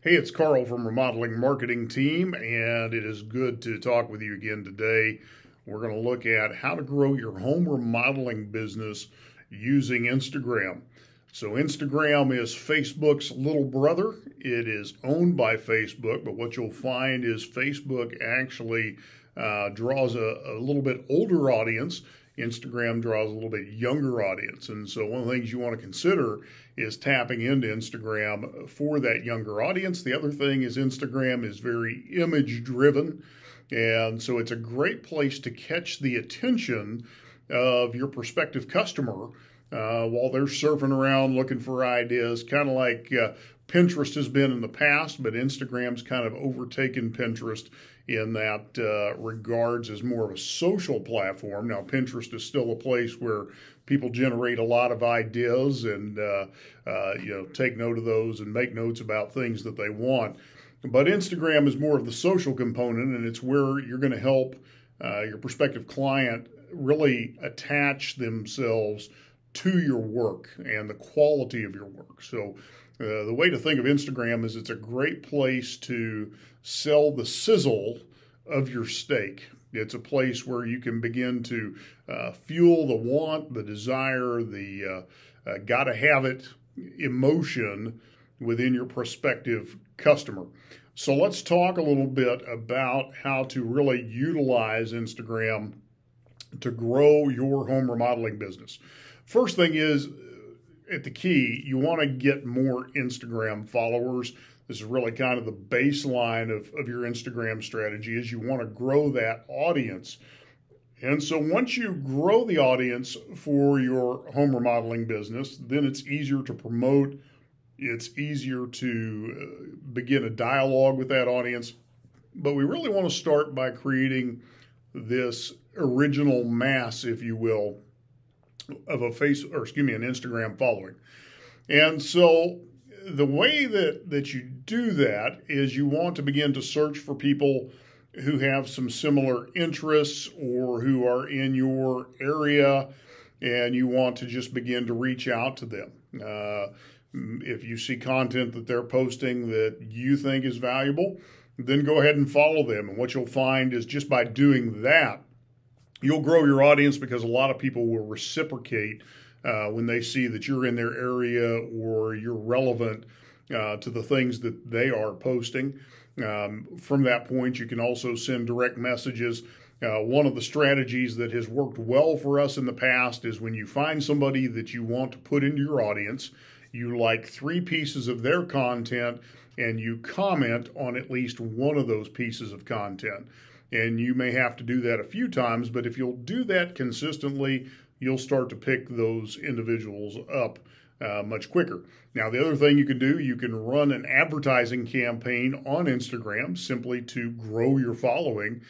Hey, it's Carl from Remodeling Marketing Team, and it is good to talk with you again today. We're going to look at how to grow your home remodeling business using Instagram. So Instagram is Facebook's little brother. It is owned by Facebook, but what you'll find is Facebook actually draws a little bit older audience. Instagram draws a little bit younger audience. And so one of the things you want to consider is tapping into Instagram for that younger audience. The other thing is Instagram is very image driven. And so it's a great place to catch the attention of your prospective customer while they're surfing around looking for ideas, kind of like Pinterest has been in the past, but Instagram's kind of overtaken Pinterest in that regards as more of a social platform. Now, Pinterest is still a place where people generate a lot of ideas and take note of those and make notes about things that they want. But Instagram is more of the social component, and it's where you're going to help your prospective client really attach themselves to your work and the quality of your work. So the way to think of Instagram is it's a great place to sell the sizzle of your steak. It's a place where you can begin to fuel the want, the desire, the gotta have it emotion within your prospective customer. So let's talk a little bit about how to really utilize Instagram to grow your home remodeling business. First thing is, at the key, you want to get more Instagram followers. This is really kind of the baseline of your Instagram strategy, is you want to grow that audience. And so once you grow the audience for your home remodeling business, then it's easier to promote. It's easier to begin a dialogue with that audience. But we really want to start by creating this original mass, if you will, of an Instagram following. And so the way that you do that is you want to begin to search for people who have some similar interests or who are in your area, and you want to just begin to reach out to them. If you see content that they're posting that you think is valuable, then go ahead and follow them. And what you'll find is just by doing that, you'll grow your audience, because a lot of people will reciprocate when they see that you're in their area or you're relevant to the things that they are posting. From that point, you can also send direct messages. One of the strategies that has worked well for us in the past is when you find somebody that you want to put into your audience, you like 3 pieces of their content and you comment on at least one of those pieces of content. And you may have to do that a few times, but if you'll do that consistently, you'll start to pick those individuals up much quicker. Now, the other thing you can do, you can run an advertising campaign on Instagram simply to grow your following.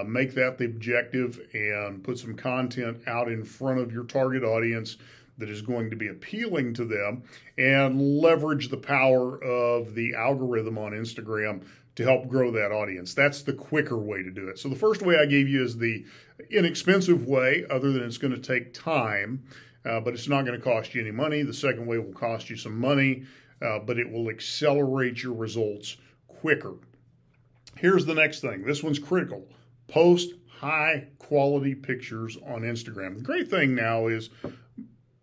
Make that the objective and put some content out in front of your target audience that is going to be appealing to them, and leverage the power of the algorithm on Instagram to help grow that audience. That's the quicker way to do it. So the first way I gave you is the inexpensive way, other than it's going to take time, but it's not going to cost you any money. The second way will cost you some money, but it will accelerate your results quicker. Here's the next thing. This one's critical. Post high quality pictures on Instagram. The great thing now is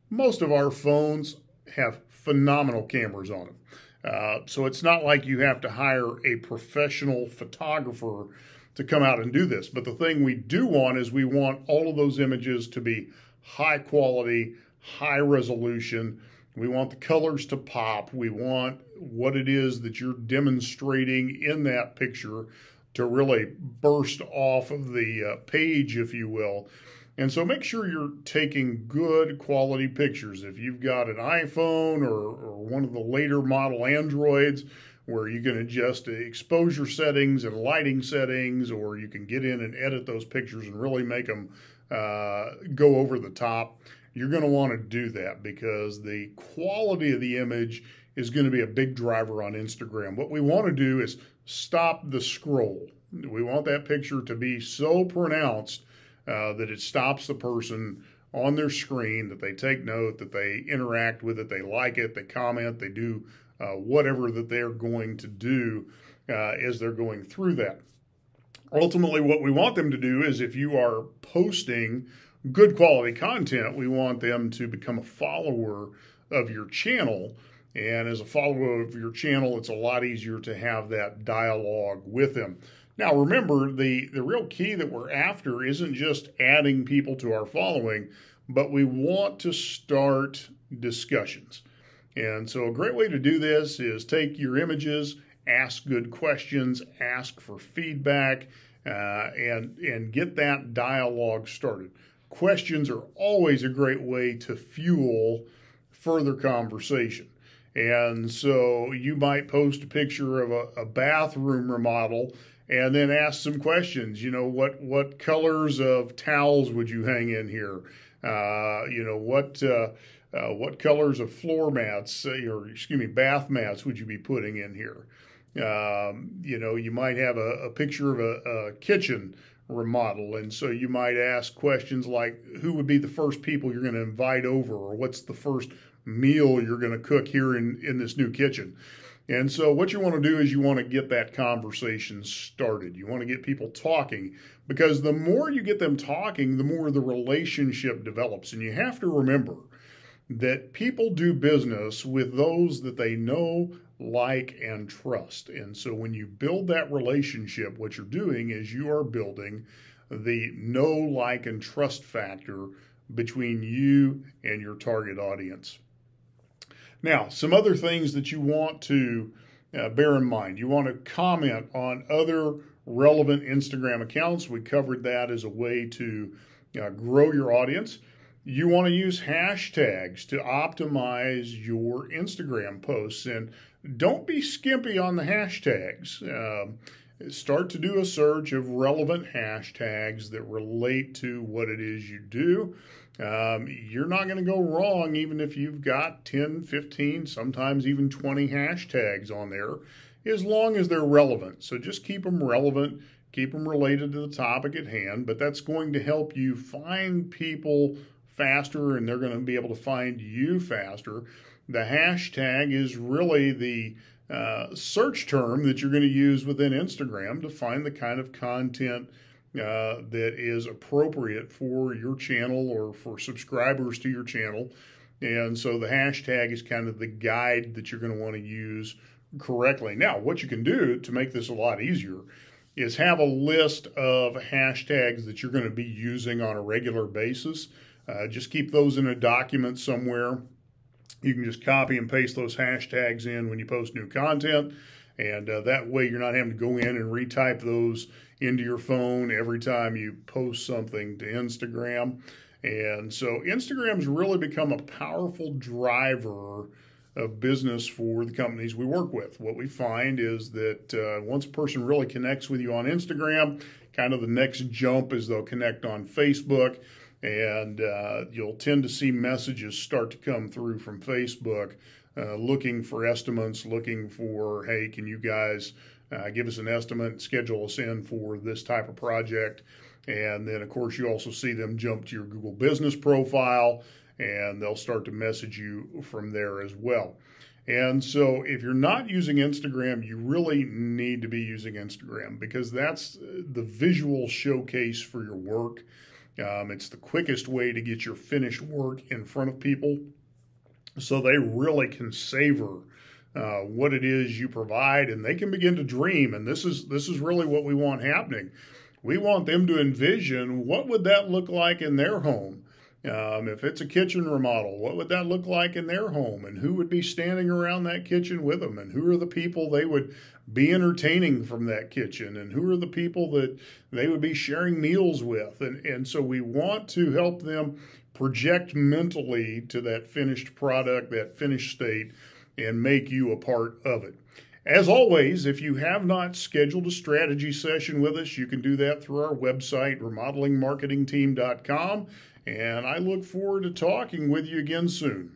most of our phones have phenomenal cameras on them. So it's not like you have to hire a professional photographer to come out and do this. But the thing we do want is we want all of those images to be high quality, high resolution. We want the colors to pop. We want what it is that you're demonstrating in that picture to really burst off of the page, if you will. And so make sure you're taking good quality pictures. If you've got an iPhone or one of the later model Androids where you can adjust exposure settings and lighting settings, or you can get in and edit those pictures and really make them go over the top, you're going to want to do that, because the quality of the image is going to be a big driver on Instagram. What we want to do is stop the scroll. We want that picture to be so pronounced that it stops the person on their screen, that they take note, that they interact with it, they like it, they comment, they do whatever that they're going to do as they're going through that. Ultimately, what we want them to do is, if you are posting good quality content, we want them to become a follower of your channel. And as a follower of your channel, it's a lot easier to have that dialogue with them. Now, remember, the real key that we're after isn't just adding people to our following, but we want to start discussions. And so a great way to do this is take your images, ask good questions, ask for feedback, and get that dialogue started. Questions are always a great way to fuel further conversation. And so you might post a picture of a bathroom remodel and then ask some questions. You know, what colors of towels would you hang in here? What colors of floor mats, bath mats would you be putting in here? You might have a picture of a kitchen remodel, and so you might ask questions like, who would be the first people you're going to invite over, or what's the first meal you're going to cook here in this new kitchen? And so what you want to do is you want to get that conversation started. You want to get people talking, because the more you get them talking, the more the relationship develops. And you have to remember that people do business with those that they know, like, and trust. And so when you build that relationship, what you're doing is you are building the know, like, and trust factor between you and your target audience. Now, some other things that you want to bear in mind. You want to comment on other relevant Instagram accounts. We covered that as a way to grow your audience. You want to use hashtags to optimize your Instagram posts, and don't be skimpy on the hashtags. Start to do a search of relevant hashtags that relate to what it is you do. You're not going to go wrong even if you've got 10, 15, sometimes even 20 hashtags on there, as long as they're relevant. So just keep them relevant, keep them related to the topic at hand, but that's going to help you find people faster, and they're going to be able to find you faster. The hashtag is really the search term that you're going to use within Instagram to find the kind of content that is appropriate for your channel or for subscribers to your channel. And so the hashtag is kind of the guide that you're going to want to use correctly. Now, what you can do to make this a lot easier is have a list of hashtags that you're going to be using on a regular basis. Just keep those in a document somewhere. You can just copy and paste those hashtags in when you post new content, and that way you're not having to go in and retype those into your phone every time you post something to Instagram. And so Instagram's really become a powerful driver of business for the companies we work with. What we find is that once a person really connects with you on Instagram, kind of the next jump is they'll connect on Facebook. And you'll tend to see messages start to come through from Facebook looking for estimates, looking for, hey, can you guys give us an estimate, schedule us in for this type of project. And then, of course, you also see them jump to your Google Business profile, and they'll start to message you from there as well. And so if you're not using Instagram, you really need to be using Instagram, because that's the visual showcase for your work. It's the quickest way to get your finished work in front of people, so they really can savor what it is you provide, and they can begin to dream. And this is really what we want happening. We want them to envision, what would that look like in their home? If it's a kitchen remodel, what would that look like in their home? And who would be standing around that kitchen with them? And who are the people they would be entertaining from that kitchen? And who are the people that they would be sharing meals with? And so we want to help them project mentally to that finished product, that finished state, and make you a part of it. As always, if you have not scheduled a strategy session with us, you can do that through our website, remodelingmarketingteam.com. And I look forward to talking with you again soon.